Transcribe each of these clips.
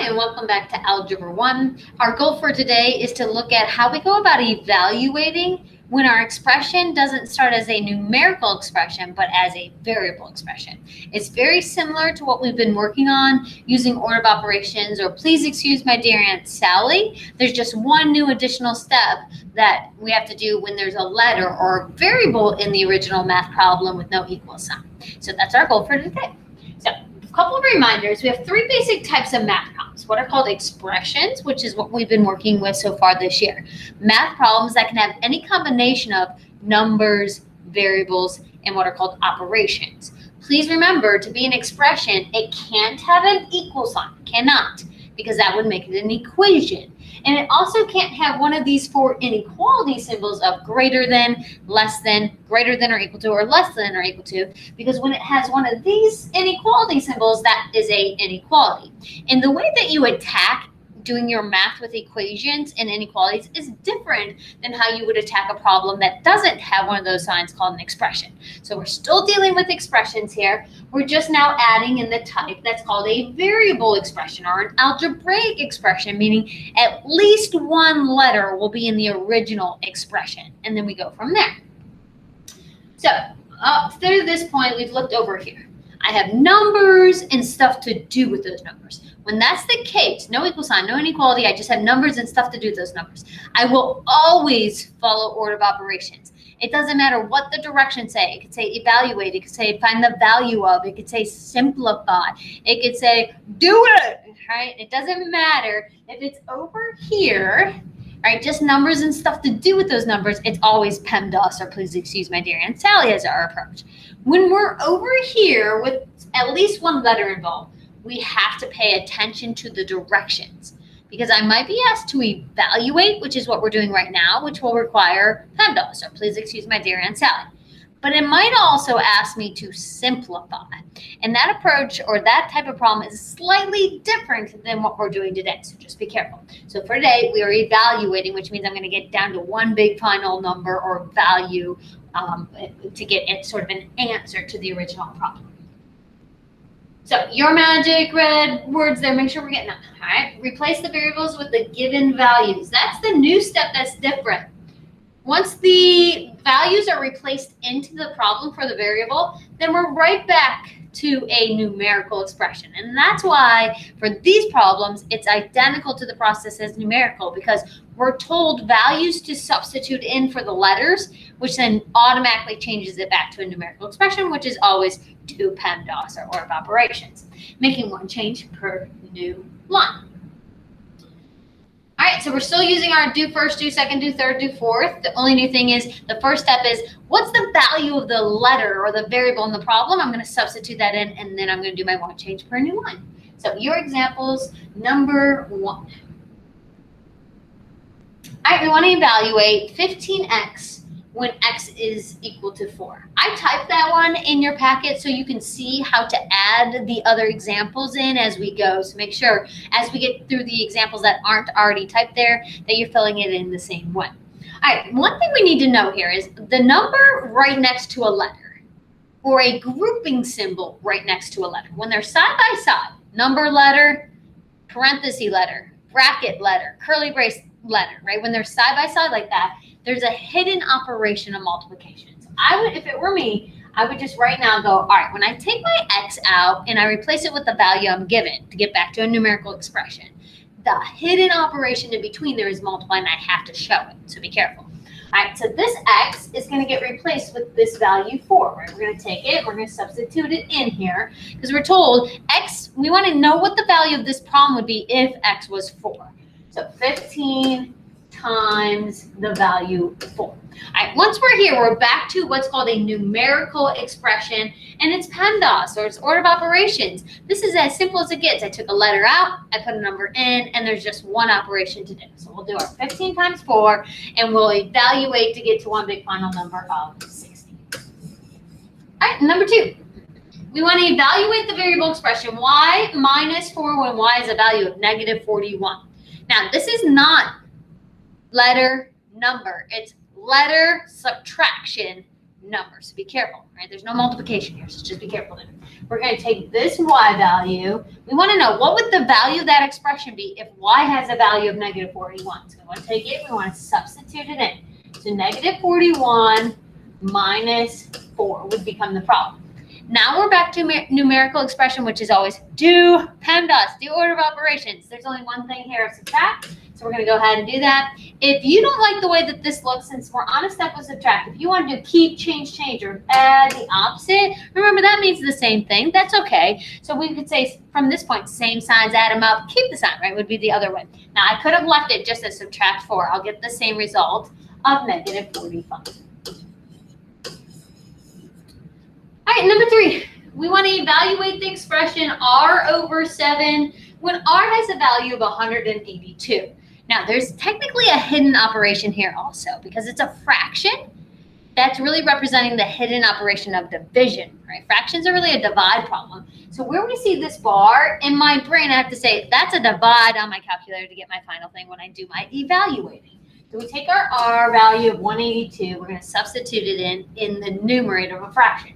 Hi, and welcome back to Algebra 1. Our goal for today is to look at how we go about evaluating when our expression doesn't start as a numerical expression, but as a variable expression. It's very similar to what we've been working on using order of operations, or please excuse my dear Aunt Sally. There's just one new additional step that we have to do when there's a letter or a variable in the original math problem with no equal sign. So that's our goal for today. So a couple of reminders. We have three basic types of math problems. What are called expressions, which is what we've been working with so far this year. Math problems that can have any combination of numbers, variables, and what are called operations. Please remember, to be an expression, it can't have an equal sign. It cannot, because that would make it an equation. And it also can't have one of these four inequality symbols of greater than, less than, greater than or equal to, or less than or equal to, because when it has one of these inequality symbols, that is an inequality. And the way that you attack doing your math with equations and inequalities is different than how you would attack a problem that doesn't have one of those signs called an expression. So we're still dealing with expressions here. We're just now adding in the type that's called a variable expression or an algebraic expression, meaning at least one letter will be in the original expression. And then we go from there. So up to this point, we've looked over here. I have numbers and stuff to do with those numbers. When that's the case, no equal sign, no inequality, I just have numbers and stuff to do with those numbers. I will always follow order of operations. It doesn't matter what the directions say. It could say evaluate, it could say find the value of, it could say simplify, it could say do it, right? It doesn't matter if it's over here, right? Just numbers and stuff to do with those numbers. It's always PEMDAS, or please excuse my dear Aunt Sally, as our approach. When we're over here with at least one letter involved, we have to pay attention to the directions, because I might be asked to evaluate, which is what we're doing right now, which will require PEMDAS, so please excuse my dear Aunt Sally. But it might also ask me to simplify. And that approach or that type of problem is slightly different than what we're doing today, so just be careful. So for today, we are evaluating, which means I'm going to get down to one big final number or value to get sort of an answer to the original problem. So your magic red words there, make sure we're getting them. All right, replace the variables with the given values. That's the new step that's different. Once the values are replaced into the problem for the variable, then we're right back to a numerical expression. And that's why for these problems, it's identical to the process as numerical, because we're told values to substitute in for the letters, which then automatically changes it back to a numerical expression, which is always do PEMDAS, or order of operations, making one change per new line. All right, so we're still using our do first, do second, do third, do fourth. The only new thing is the first step is, what's the value of the letter or the variable in the problem? I'm going to substitute that in, and then I'm going to do my one change per new line. So your examples, number 1. All right, we want to evaluate 15x when x is equal to 4. I typed that one in your packet so you can see how to add the other examples in as we go. So make sure as we get through the examples that aren't already typed there, that you're filling it in the same way. All right, one thing we need to know here is the number right next to a letter, or a grouping symbol right next to a letter. When they're side by side, number letter, parenthesis letter, bracket letter, curly brace letter, right? When they're side by side like that, there's a hidden operation of multiplication. So I would, if it were me, I would just right now go, all right, when I take my x out and I replace it with the value I'm given to get back to a numerical expression, the hidden operation in between there is multiply, and I have to show it. So be careful. All right, so this x is going to get replaced with this value 4, right? We're going to take it, we're going to substitute it in here, because we're told x, we want to know what the value of this problem would be if x was 4. So 15 times the value 4. All right, once we're here, we're back to what's called a numerical expression, and it's PEMDAS, or it's order of operations. This is as simple as it gets. I took a letter out, I put a number in, and there's just one operation to do. So we'll do our 15 times 4, and we'll evaluate to get to one big final number of 60. All right, number 2. We want to evaluate the variable expression y minus 4 when y is a value of negative 41. Now, this is not letter number. It's letter subtraction number. So be careful, right? There's no multiplication here, so just be careful there. we're going to take this y value. We want to know what would the value of that expression be if y has a value of negative 41. So we want to take it, we want to substitute it in. So negative 41 minus 4 would become the problem. Now we're back to numerical expression, which is always do PEMDAS, do order of operations. There's only one thing here, subtract. So we're going to go ahead and do that. If you don't like the way that this looks, since we're on a step of subtract, if you want to do keep, change, or add the opposite, remember that means the same thing. That's okay. So we could say from this point, same signs, add them up, keep the sign, right, would be the other way. Now I could have left it just as subtract 4. I'll get the same result of negative 45. All right, number 3, we want to evaluate the expression r over 7 when r has a value of 182. Now, there's technically a hidden operation here also because it's a fraction that's really representing the hidden operation of division, right? Fractions are really a divide problem. So where we see this bar, in my brain, I have to say that's a divide on my calculator to get my final thing when I do my evaluating. So we take our r value of 182, we're going to substitute it in the numerator of a fraction.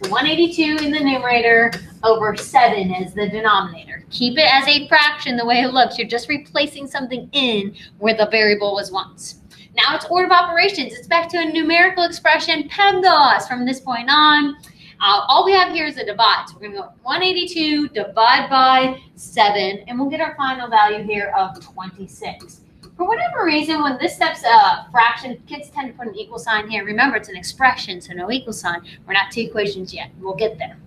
So 182 in the numerator over 7 is the denominator. Keep it as a fraction the way it looks. You're just replacing something in where the variable was once. Now it's order of operations. It's back to a numerical expression, PEMDAS. From this point on, all we have here is a divide. So we're going to go 182 divide by 7, and we'll get our final value here of 26. For whatever reason, when this step's a fraction, kids tend to put an equal sign here. Remember, it's an expression, so no equal sign. We're not to equations yet. We'll get there.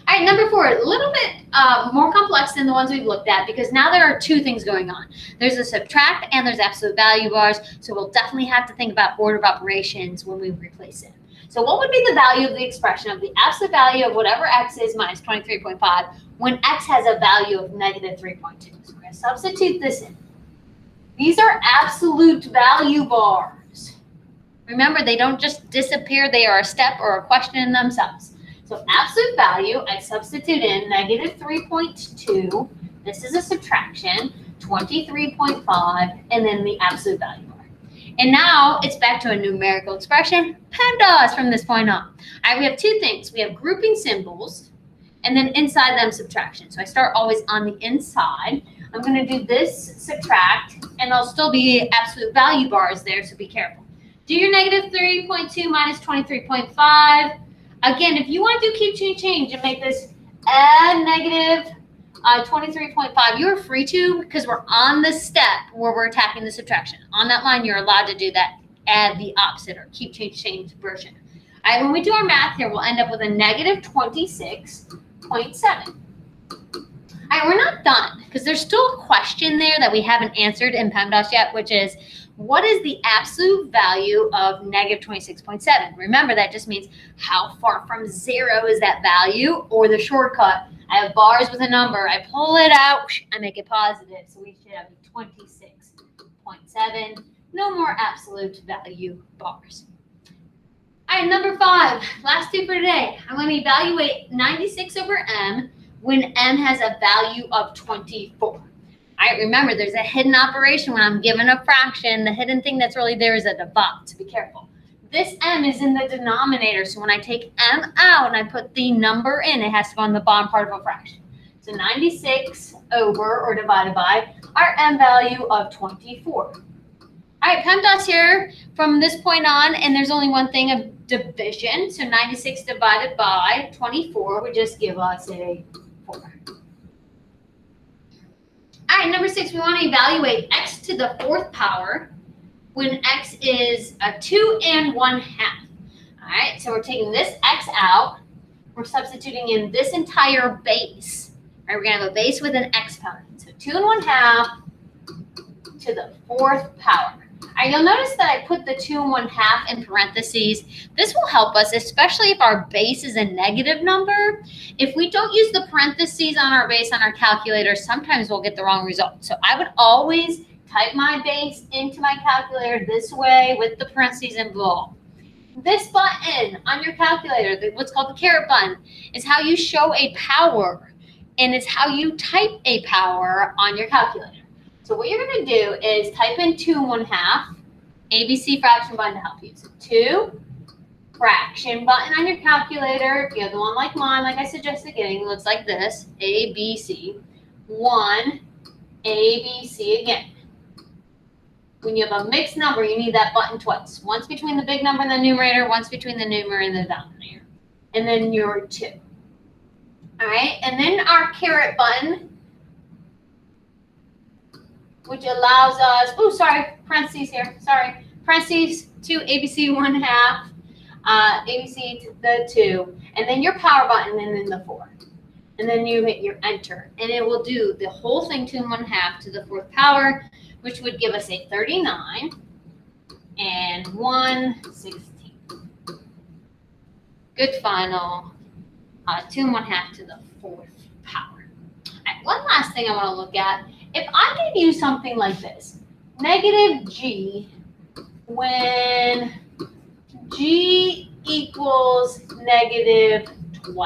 All right, number 4, a little bit more complex than the ones we've looked at because now there are 2 things going on. There's a subtract and there's absolute value bars, so we'll definitely have to think about order of operations when we replace it. So what would be the value of the expression of the absolute value of whatever x is minus 23.5 when x has a value of negative 3.2? So we're going to substitute this in. These are absolute value bars. Remember, they don't just disappear. They are a step or a question in themselves. So absolute value, I substitute in negative 3.2. This is a subtraction, 23.5, and then the absolute value bar. And now it's back to a numerical expression, PEMDAS from this point on. All right, we have 2 things. We have grouping symbols, and then inside them subtraction. So I start always on the inside. I'm going to do this subtract, and there'll still be absolute value bars there, so be careful. Do your negative 3.2 minus 23.5. Again, if you want to do keep, change, and make this add negative 23.5, you're free to because we're on the step where we're attacking the subtraction. On that line, you're allowed to do that, add the opposite or keep, change version. All right, when we do our math here, we'll end up with a negative 26.7. All right, we're not done because there's still a question there that we haven't answered in PEMDAS yet, which is what is the absolute value of negative 26.7? Remember, that just means how far from 0 is that value, or the shortcut. I have bars with a number. I pull it out. I make it positive. So we should have 26.7. No more absolute value bars. All right, number 5, last 2 for today. I'm going to evaluate 96 over m when m has a value of 24. All right, remember, there's a hidden operation when I'm given a fraction. The hidden thing that's really there is a divide, so be careful. This m is in the denominator, so when I take m out and I put the number in, it has to go on the bottom part of a fraction. So 96 over, or divided by, our m value of 24. All right, PEMDAS here from this point on, and there's only one thing of division. So 96 divided by 24 would just give us a 4. All right, number 6, we want to evaluate x to the 4th power when x is a 2 and 1/2. All right, so we're taking this x out. We're substituting in this entire base. All right, we're going to have a base with an exponent. So 2 and 1/2 to the 4th power. All right, you'll notice that I put the 2 and 1/2 in parentheses. This will help us, especially if our base is a negative number. If we don't use the parentheses on our base on our calculator, sometimes we'll get the wrong result. So I would always type my base into my calculator this way with the parentheses involved. This button on your calculator, what's called the caret button, is how you show a power, and it's how you type a power on your calculator. So what you're going to do is type in 2 and 1/2, ABC fraction button to help you. So 2 fraction button on your calculator. If you have the one like mine, like I suggested getting, looks like this, A, B, C. 1, A, B, C again. When you have a mixed number, you need that button twice. Once between the big number and the numerator, once between the numerator and the denominator. And then your 2. All right, and then our caret button, which allows us, oh, sorry, parentheses here, sorry. Parentheses, 2, ABC 1/2, ABC to the 2, and then your power button, and then the 4. And then you hit your enter, and it will do the whole thing 2 1/2 to the 4th power, which would give us a 39 and 1/16. Good final. 2 1/2 to the 4th power. All right, one last thing I want to look at. If I give you something like this, negative g when g equals negative 12.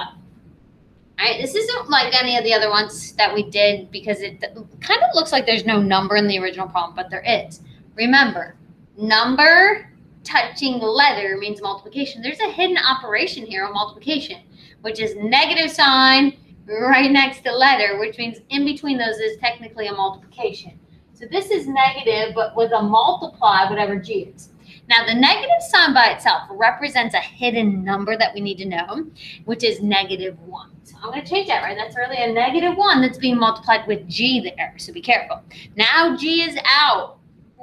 All right, this isn't like any of the other ones that we did because it kind of looks like there's no number in the original problem, but there is. Remember, number touching letter means multiplication. There's a hidden operation here on multiplication, which is negative sign right next to letter, which means in between those is technically a multiplication. So this is negative, but with a multiply, whatever g is. Now, the negative sign by itself represents a hidden number that we need to know, which is negative 1. So I'm going to change that, right? That's really a negative 1 that's being multiplied with g there, so be careful. Now g is out,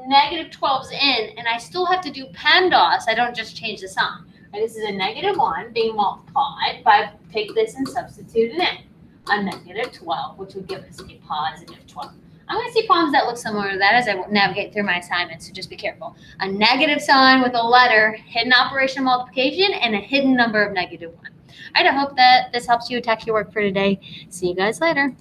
negative 12's in, and I still have to do PEMDAS. I don't just change the sign. Right? This is a negative 1 being multiplied by, take this and substitute it in, a negative 12, which would give us a positive 12. I'm going to see problems that look similar to that as I navigate through my assignments, so just be careful. A negative sign with a letter, hidden operation multiplication, and a hidden number of negative 1. All right, I hope that this helps you attack your work for today. See you guys later.